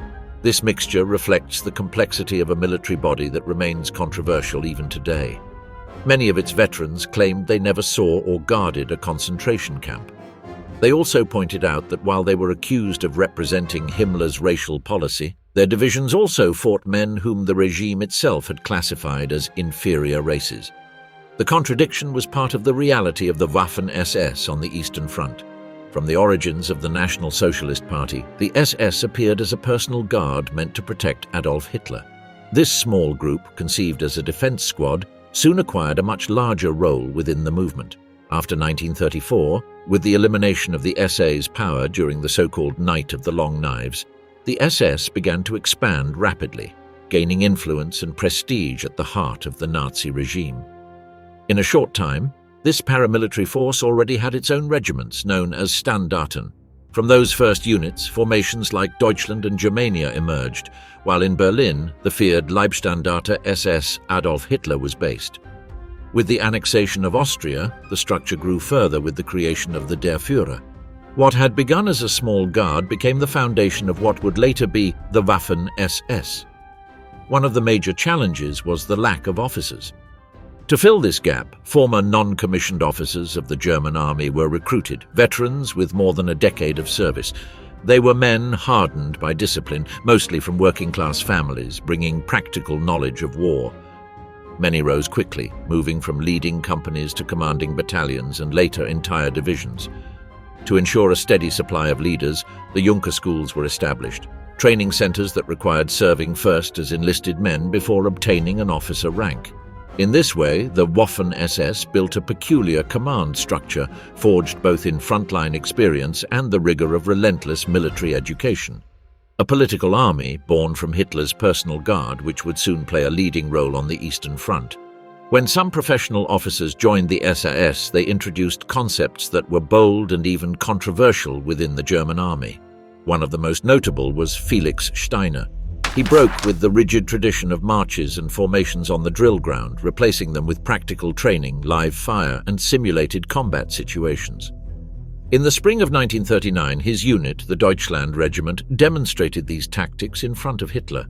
This mixture reflects the complexity of a military body that remains controversial even today. Many of its veterans claimed they never saw or guarded a concentration camp. They also pointed out that while they were accused of representing Himmler's racial policy, their divisions also fought men whom the regime itself had classified as inferior races. The contradiction was part of the reality of the Waffen SS on the Eastern Front. From the origins of the National Socialist Party, the SS appeared as a personal guard meant to protect Adolf Hitler. This small group, conceived as a defense squad, soon acquired a much larger role within the movement. After 1934, with the elimination of the SA's power during the so-called Night of the Long Knives, the SS began to expand rapidly, gaining influence and prestige at the heart of the Nazi regime. In a short time, this paramilitary force already had its own regiments, known as Standarten. From those first units, formations like Deutschland and Germania emerged, while in Berlin, the feared Leibstandarte SS Adolf Hitler was based. With the annexation of Austria, the structure grew further with the creation of the Der Führer. What had begun as a small guard became the foundation of what would later be the Waffen SS. One of the major challenges was the lack of officers. To fill this gap, former non-commissioned officers of the German army were recruited, veterans with more than a decade of service. They were men hardened by discipline, mostly from working-class families, bringing practical knowledge of war. Many rose quickly, moving from leading companies to commanding battalions and later entire divisions. To ensure a steady supply of leaders, the Junker schools were established, training centers that required serving first as enlisted men before obtaining an officer rank. In this way, the Waffen SS built a peculiar command structure, forged both in frontline experience and the rigor of relentless military education. A political army born from Hitler's personal guard, which would soon play a leading role on the Eastern Front. When some professional officers joined the SAS, they introduced concepts that were bold and even controversial within the German army. One of the most notable was Felix Steiner. He broke with the rigid tradition of marches and formations on the drill ground, replacing them with practical training, live fire, and simulated combat situations. In the spring of 1939, his unit, the Deutschland Regiment, demonstrated these tactics in front of Hitler.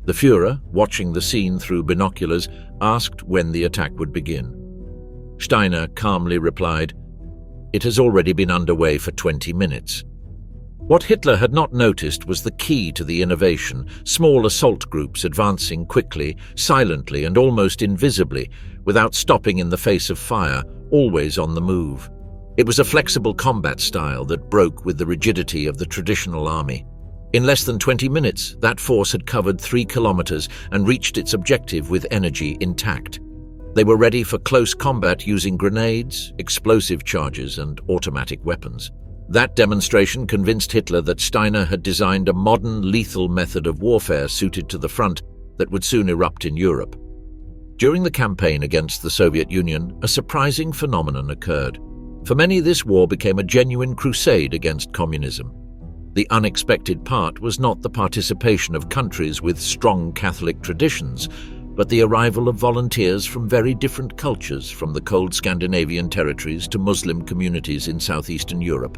The Führer, watching the scene through binoculars, asked when the attack would begin. Steiner calmly replied, "It has already been underway for 20 minutes. What Hitler had not noticed was the key to the innovation: small assault groups advancing quickly, silently, and almost invisibly, without stopping in the face of fire, always on the move. It was a flexible combat style that broke with the rigidity of the traditional army. In less than 20 minutes, that force had covered 3 kilometers and reached its objective with energy intact. They were ready for close combat using grenades, explosive charges, and automatic weapons. That demonstration convinced Hitler that Steiner had designed a modern, lethal method of warfare suited to the front that would soon erupt in Europe. During the campaign against the Soviet Union, a surprising phenomenon occurred. For many, this war became a genuine crusade against communism. The unexpected part was not the participation of countries with strong Catholic traditions, but the arrival of volunteers from very different cultures, from the cold Scandinavian territories to Muslim communities in southeastern Europe.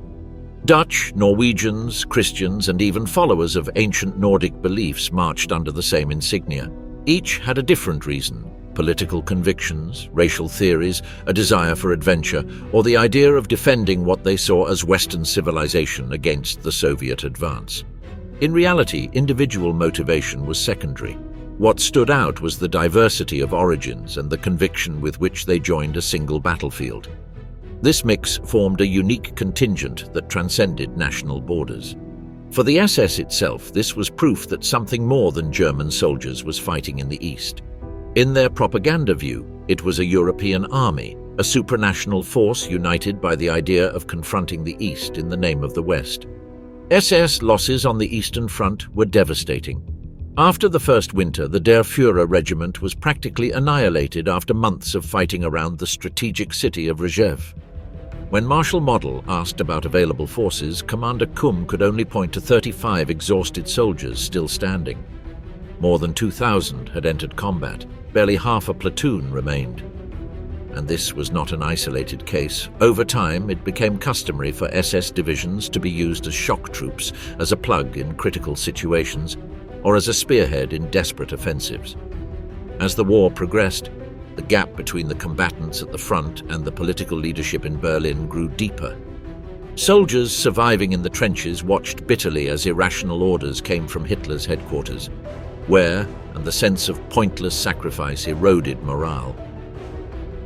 Dutch, Norwegians, Christians, and even followers of ancient Nordic beliefs marched under the same insignia. Each had a different reason: political convictions, racial theories, a desire for adventure, or the idea of defending what they saw as Western civilization against the Soviet advance. In reality, individual motivation was secondary. What stood out was the diversity of origins and the conviction with which they joined a single battlefield. This mix formed a unique contingent that transcended national borders. For the SS itself, this was proof that something more than German soldiers was fighting in the East. In their propaganda view, it was a European army, a supranational force united by the idea of confronting the East in the name of the West. SS losses on the Eastern Front were devastating. After the first winter, the Der Führer regiment was practically annihilated after months of fighting around the strategic city of Rzhev. When Marshal Model asked about available forces, Commander Kum could only point to 35 exhausted soldiers still standing. More than 2,000 had entered combat. Barely half a platoon remained. And this was not an isolated case. Over time, it became customary for SS divisions to be used as shock troops, as a plug in critical situations, or as a spearhead in desperate offensives. As the war progressed, the gap between the combatants at the front and the political leadership in Berlin grew deeper. Soldiers surviving in the trenches watched bitterly as irrational orders came from Hitler's headquarters. Wear and the sense of pointless sacrifice eroded morale.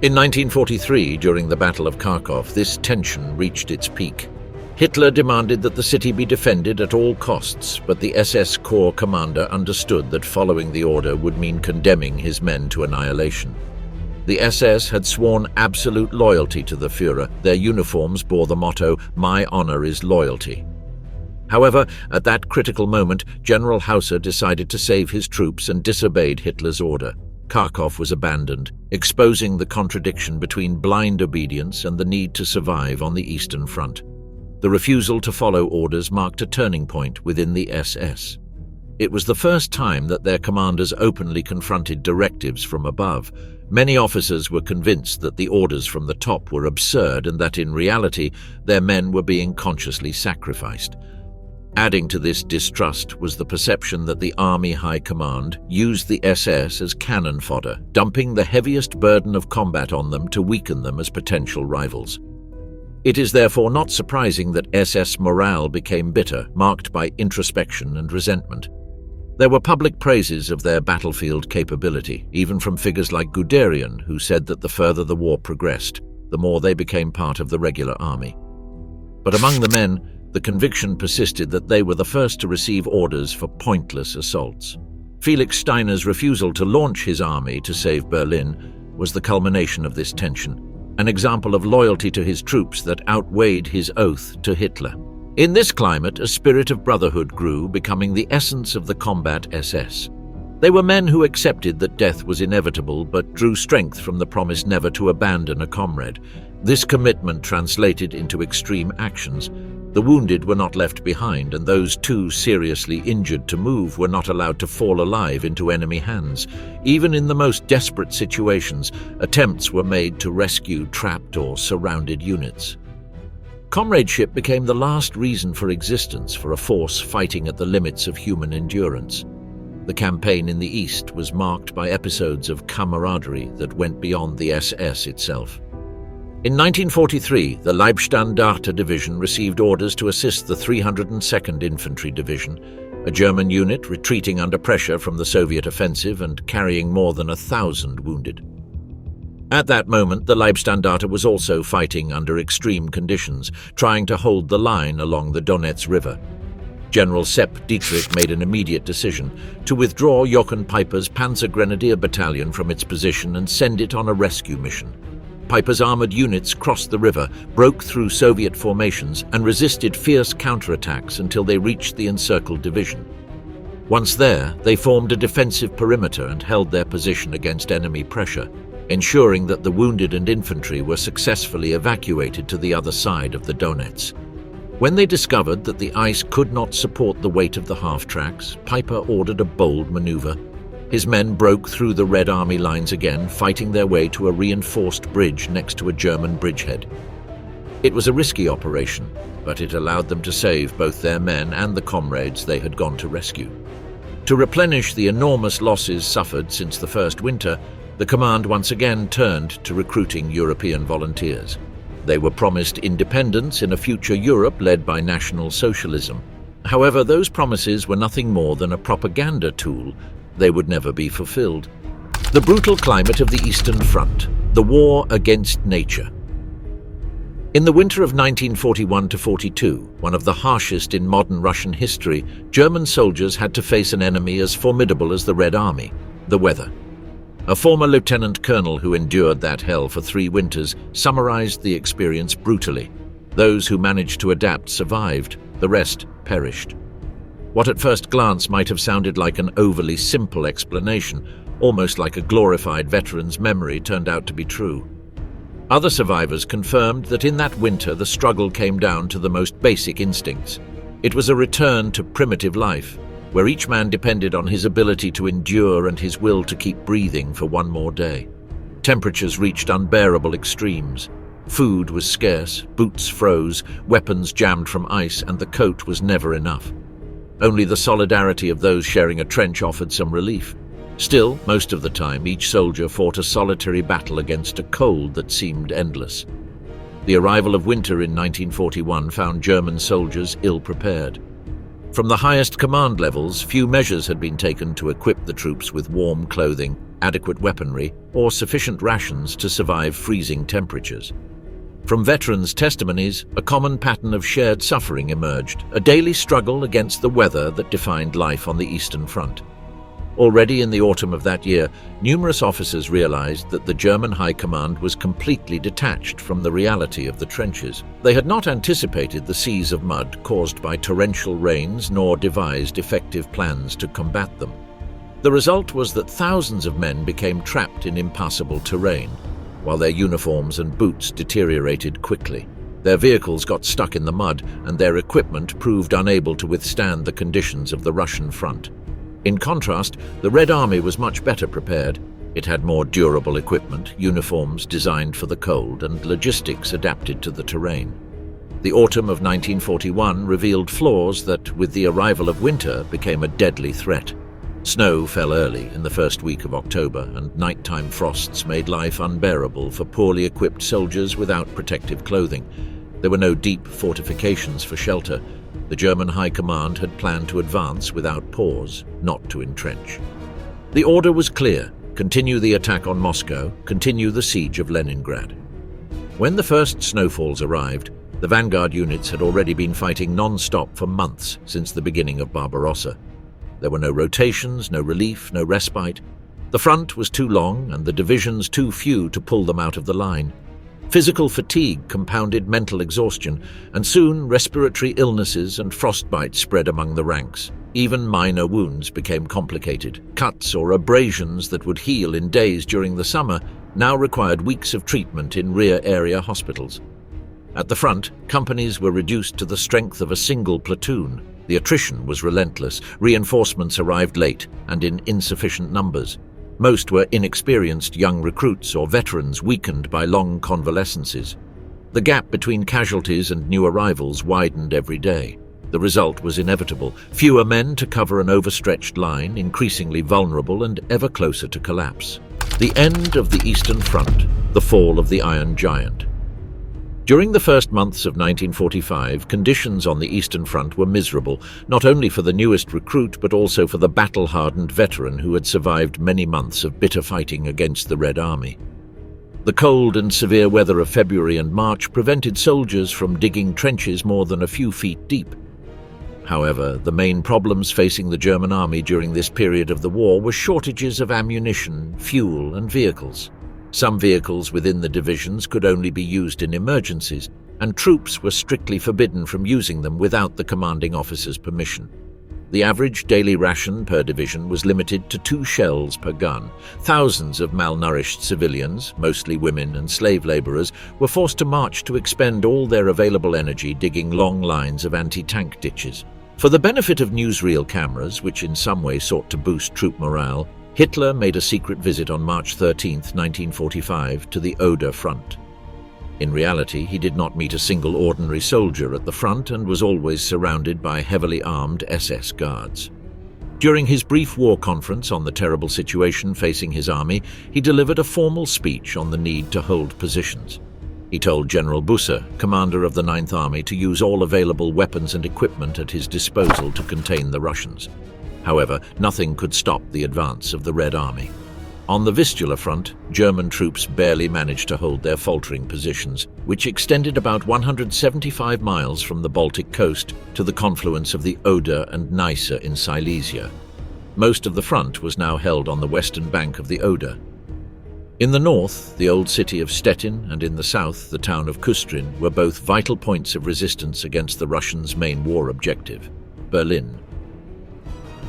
In 1943, during the Battle of Kharkov, this tension reached its peak. Hitler demanded that the city be defended at all costs, but the SS Corps commander understood that following the order would mean condemning his men to annihilation. The SS had sworn absolute loyalty to the Führer. Their uniforms bore the motto, "My honor is loyalty." However, at that critical moment, General Hauser decided to save his troops and disobeyed Hitler's order. Kharkov was abandoned, exposing the contradiction between blind obedience and the need to survive on the Eastern Front. The refusal to follow orders marked a turning point within the SS. It was the first time that their commanders openly confronted directives from above, Many officers were convinced that the orders from the top were absurd and that in reality their men were being consciously sacrificed. Adding to this distrust was the perception that the Army High Command used the SS as cannon fodder, dumping the heaviest burden of combat on them to weaken them as potential rivals. It is therefore not surprising that SS morale became bitter, marked by introspection and resentment. There were public praises of their battlefield capability, even from figures like Guderian, who said that the further the war progressed, the more they became part of the regular army. But among the men, the conviction persisted that they were the first to receive orders for pointless assaults. Felix Steiner's refusal to launch his army to save Berlin was the culmination of this tension, an example of loyalty to his troops that outweighed his oath to Hitler. In this climate, a spirit of brotherhood grew, becoming the essence of the combat SS. They were men who accepted that death was inevitable but drew strength from the promise never to abandon a comrade. This commitment translated into extreme actions. The wounded were not left behind, and those too seriously injured to move were not allowed to fall alive into enemy hands. Even in the most desperate situations, attempts were made to rescue trapped or surrounded units. Comradeship became the last reason for existence for a force fighting at the limits of human endurance. The campaign in the East was marked by episodes of camaraderie that went beyond the SS itself. In 1943, the Leibstandarte Division received orders to assist the 302nd Infantry Division, a German unit retreating under pressure from the Soviet offensive and carrying more than 1,000 wounded. At that moment, the Leibstandarte was also fighting under extreme conditions, trying to hold the line along the Donets River. General Sepp Dietrich made an immediate decision to withdraw Jochen Peiper's Panzer Grenadier Battalion from its position and send it on a rescue mission. Peiper's armored units crossed the river, broke through Soviet formations, and resisted fierce counterattacks until they reached the encircled division. Once there, they formed a defensive perimeter and held their position against enemy pressure, ensuring that the wounded and infantry were successfully evacuated to the other side of the Donets. When they discovered that the ice could not support the weight of the half-tracks, Peiper ordered a bold maneuver. His men broke through the Red Army lines again, fighting their way to a reinforced bridge next to a German bridgehead. It was a risky operation, but it allowed them to save both their men and the comrades they had gone to rescue. To replenish the enormous losses suffered since the first winter, the command once again turned to recruiting European volunteers. They were promised independence in a future Europe led by National Socialism. However, those promises were nothing more than a propaganda tool. They would never be fulfilled. The brutal climate of the Eastern Front, the war against nature. In the winter of 1941–42, one of the harshest in modern Russian history, German soldiers had to face an enemy as formidable as the Red Army, the weather. A former lieutenant colonel who endured that hell for 3 winters summarized the experience brutally. Those who managed to adapt survived, the rest perished. What at first glance might have sounded like an overly simple explanation, almost like a glorified veteran's memory, turned out to be true. Other survivors confirmed that in that winter the struggle came down to the most basic instincts. It was a return to primitive life, where each man depended on his ability to endure and his will to keep breathing for one more day. Temperatures reached unbearable extremes. Food was scarce, boots froze, weapons jammed from ice, and the coat was never enough. Only the solidarity of those sharing a trench offered some relief. Still, most of the time, each soldier fought a solitary battle against a cold that seemed endless. The arrival of winter in 1941 found German soldiers ill-prepared. From the highest command levels, few measures had been taken to equip the troops with warm clothing, adequate weaponry, or sufficient rations to survive freezing temperatures. From veterans' testimonies, a common pattern of shared suffering emerged, a daily struggle against the weather that defined life on the Eastern Front. Already in the autumn of that year, numerous officers realized that the German High Command was completely detached from the reality of the trenches. They had not anticipated the seas of mud caused by torrential rains nor devised effective plans to combat them. The result was that thousands of men became trapped in impassable terrain, while their uniforms and boots deteriorated quickly. Their vehicles got stuck in the mud, and their equipment proved unable to withstand the conditions of the Russian front. In contrast, the Red Army was much better prepared. It had more durable equipment, uniforms designed for the cold, and logistics adapted to the terrain. The autumn of 1941 revealed flaws that, with the arrival of winter, became a deadly threat. Snow fell early in the first week of October, and nighttime frosts made life unbearable for poorly equipped soldiers without protective clothing. There were no deep fortifications for shelter. The German High Command had planned to advance without pause, not to entrench. The order was clear: continue the attack on Moscow, continue the siege of Leningrad. When the first snowfalls arrived, the vanguard units had already been fighting non-stop for months since the beginning of Barbarossa. There were no rotations, no relief, no respite. The front was too long and the divisions too few to pull them out of the line. Physical fatigue compounded mental exhaustion, and soon respiratory illnesses and frostbite spread among the ranks. Even minor wounds became complicated. Cuts or abrasions that would heal in days during the summer now required weeks of treatment in rear area hospitals. At the front, companies were reduced to the strength of a single platoon. The attrition was relentless. Reinforcements arrived late and in insufficient numbers. Most were inexperienced young recruits or veterans weakened by long convalescences. The gap between casualties and new arrivals widened every day. The result was inevitable: fewer men to cover an overstretched line, increasingly vulnerable and ever closer to collapse. The end of the Eastern Front, the fall of the Iron Giant. During the first months of 1945, conditions on the Eastern Front were miserable, not only for the newest recruit but also for the battle-hardened veteran who had survived many months of bitter fighting against the Red Army. The cold and severe weather of February and March prevented soldiers from digging trenches more than a few feet deep. However, the main problems facing the German army during this period of the war were shortages of ammunition, fuel, and vehicles. Some vehicles within the divisions could only be used in emergencies, and troops were strictly forbidden from using them without the commanding officer's permission. The average daily ration per division was limited to 2 shells per gun. Thousands of malnourished civilians, mostly women and slave laborers, were forced to march to expend all their available energy digging long lines of anti-tank ditches. For the benefit of newsreel cameras, which in some way sought to boost troop morale, Hitler made a secret visit on March 13, 1945, to the Oder front. In reality, he did not meet a single ordinary soldier at the front and was always surrounded by heavily armed SS guards. During his brief war conference on the terrible situation facing his army, he delivered a formal speech on the need to hold positions. He told General Busse, commander of the 9th Army, to use all available weapons and equipment at his disposal to contain the Russians. However, nothing could stop the advance of the Red Army. On the Vistula front, German troops barely managed to hold their faltering positions, which extended about 175 miles from the Baltic coast to the confluence of the Oder and Neisse in Silesia. Most of the front was now held on the western bank of the Oder. In the north, the old city of Stettin, and in the south, the town of Kustrin, were both vital points of resistance against the Russians' main war objective, Berlin.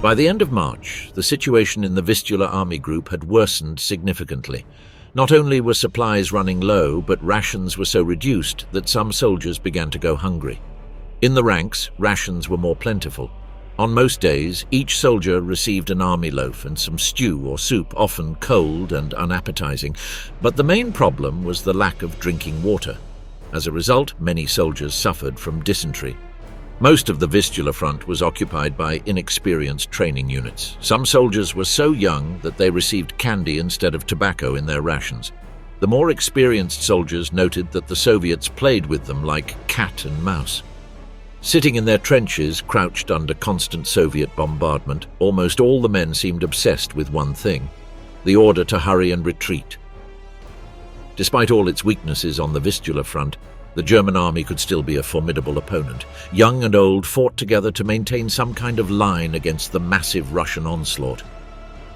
By the end of March, the situation in the Vistula Army Group had worsened significantly. Not only were supplies running low, but rations were so reduced that some soldiers began to go hungry. In the ranks, rations were more plentiful. On most days, each soldier received an army loaf and some stew or soup, often cold and unappetizing. But the main problem was the lack of drinking water. As a result, many soldiers suffered from dysentery. Most of the Vistula front was occupied by inexperienced training units. Some soldiers were so young that they received candy instead of tobacco in their rations. The more experienced soldiers noted that the Soviets played with them like cat and mouse. Sitting in their trenches, crouched under constant Soviet bombardment, almost all the men seemed obsessed with one thing: the order to hurry and retreat. Despite all its weaknesses on the Vistula front, the German army could still be a formidable opponent. Young and old fought together to maintain some kind of line against the massive Russian onslaught.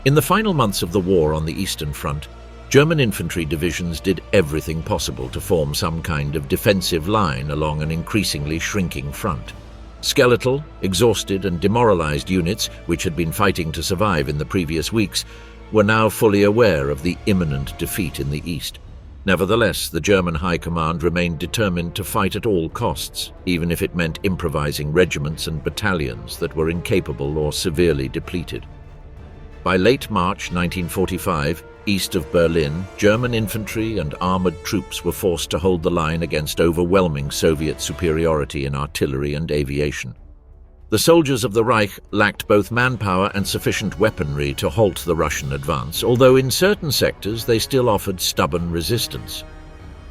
In the final months of the war on the Eastern Front, German infantry divisions did everything possible to form some kind of defensive line along an increasingly shrinking front. Skeletal, exhausted and demoralized units, which had been fighting to survive in the previous weeks, were now fully aware of the imminent defeat in the east. Nevertheless, the German High Command remained determined to fight at all costs, even if it meant improvising regiments and battalions that were incapable or severely depleted. By late March 1945, East of Berlin, German infantry and armored troops were forced to hold the line against overwhelming Soviet superiority in artillery and aviation. The soldiers of the Reich lacked both manpower and sufficient weaponry to halt the Russian advance, although in certain sectors they still offered stubborn resistance.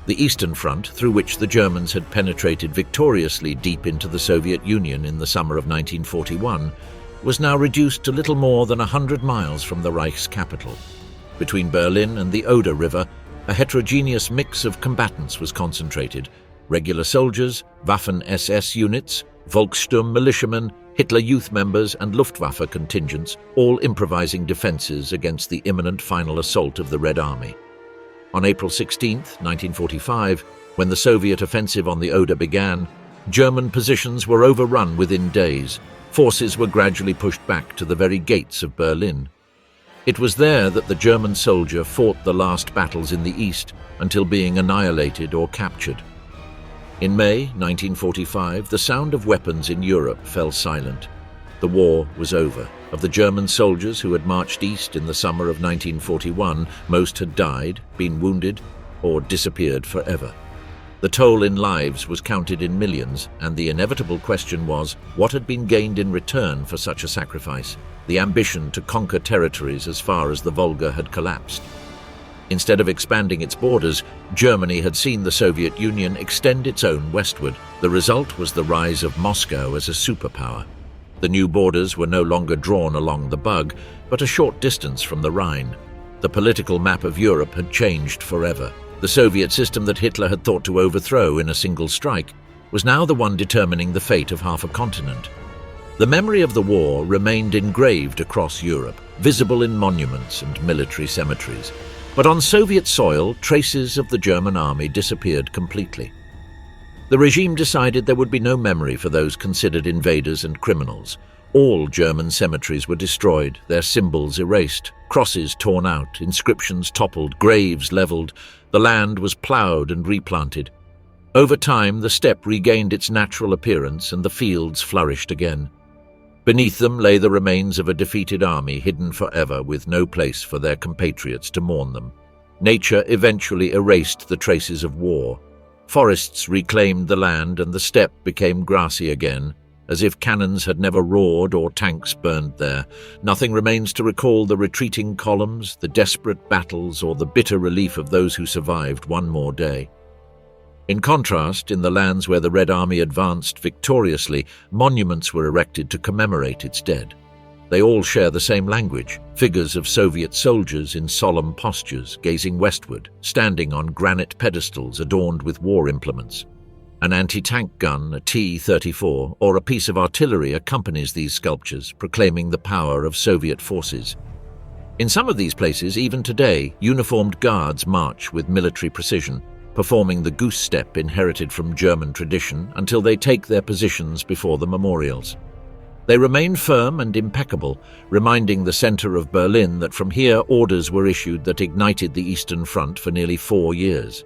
The Eastern Front, through which the Germans had penetrated victoriously deep into the Soviet Union in the summer of 1941, was now reduced to little more than 100 miles from the Reich's capital. Between Berlin and the Oder River, a heterogeneous mix of combatants was concentrated: regular soldiers, Waffen SS units, Volkssturm militiamen, Hitler Youth members and Luftwaffe contingents, all improvising defences against the imminent final assault of the Red Army. On April 16, 1945, when the Soviet offensive on the Oder began, German positions were overrun within days. Forces were gradually pushed back to the very gates of Berlin. It was there that the German soldier fought the last battles in the East until being annihilated or captured. In May 1945, the sound of weapons in Europe fell silent. The war was over. Of the German soldiers who had marched east in the summer of 1941, most had died, been wounded, or disappeared forever. The toll in lives was counted in millions, and the inevitable question was, what had been gained in return for such a sacrifice? The ambition to conquer territories as far as the Volga had collapsed. Instead of expanding its borders, Germany had seen the Soviet Union extend its own westward. The result was the rise of Moscow as a superpower. The new borders were no longer drawn along the Bug, but a short distance from the Rhine. The political map of Europe had changed forever. The Soviet system that Hitler had thought to overthrow in a single strike was now the one determining the fate of half a continent. The memory of the war remained engraved across Europe, visible in monuments and military cemeteries. But on Soviet soil, traces of the German army disappeared completely. The regime decided there would be no memory for those considered invaders and criminals. All German cemeteries were destroyed, their symbols erased, crosses torn out, inscriptions toppled, graves leveled. The land was ploughed and replanted. Over time, the steppe regained its natural appearance and the fields flourished again. Beneath them lay the remains of a defeated army hidden forever with no place for their compatriots to mourn them. Nature eventually erased the traces of war. Forests reclaimed the land and the steppe became grassy again, as if cannons had never roared or tanks burned there. Nothing remains to recall the retreating columns, the desperate battles, or the bitter relief of those who survived one more day. In contrast, in the lands where the Red Army advanced victoriously, monuments were erected to commemorate its dead. They all share the same language, figures of Soviet soldiers in solemn postures, gazing westward, standing on granite pedestals adorned with war implements. An anti-tank gun, a T-34, or a piece of artillery accompanies these sculptures, proclaiming the power of Soviet forces. In some of these places, even today, uniformed guards march with military precision, performing the goose step inherited from German tradition until they take their positions before the memorials. They remain firm and impeccable, reminding the center of Berlin that from here orders were issued that ignited the Eastern Front for nearly 4 years.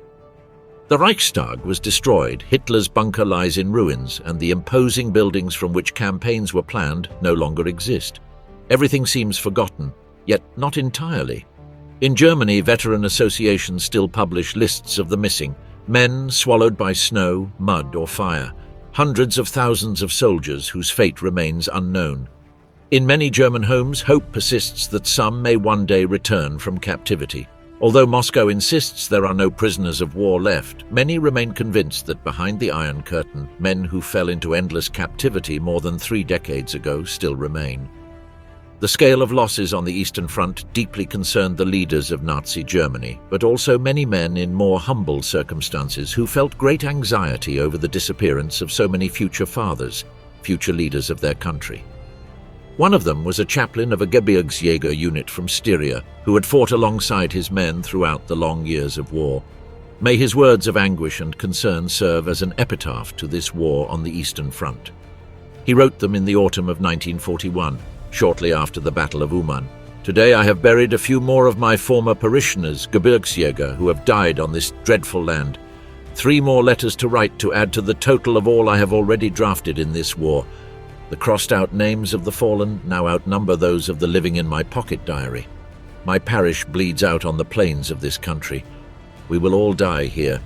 The Reichstag was destroyed, Hitler's bunker lies in ruins, and the imposing buildings from which campaigns were planned no longer exist. Everything seems forgotten, yet not entirely. In Germany, veteran associations still publish lists of the missing, men swallowed by snow, mud, or fire, hundreds of thousands of soldiers whose fate remains unknown. In many German homes, hope persists that some may one day return from captivity. Although Moscow insists there are no prisoners of war left, many remain convinced that behind the Iron Curtain, men who fell into endless captivity more than 3 decades ago still remain. The scale of losses on the Eastern Front deeply concerned the leaders of Nazi Germany, but also many men in more humble circumstances who felt great anxiety over the disappearance of so many future fathers, future leaders of their country. One of them was a chaplain of a Gebirgsjäger unit from Styria, who had fought alongside his men throughout the long years of war. May his words of anguish and concern serve as an epitaph to this war on the Eastern Front. He wrote them in the autumn of 1941, shortly after the Battle of Uman. Today I have buried a few more of my former parishioners, Gebirgsjäger, who have died on this dreadful land. 3 more letters to write to add to the total of all I have already drafted in this war. The crossed-out names of the fallen now outnumber those of the living in my pocket diary. My parish bleeds out on the plains of this country. We will all die here,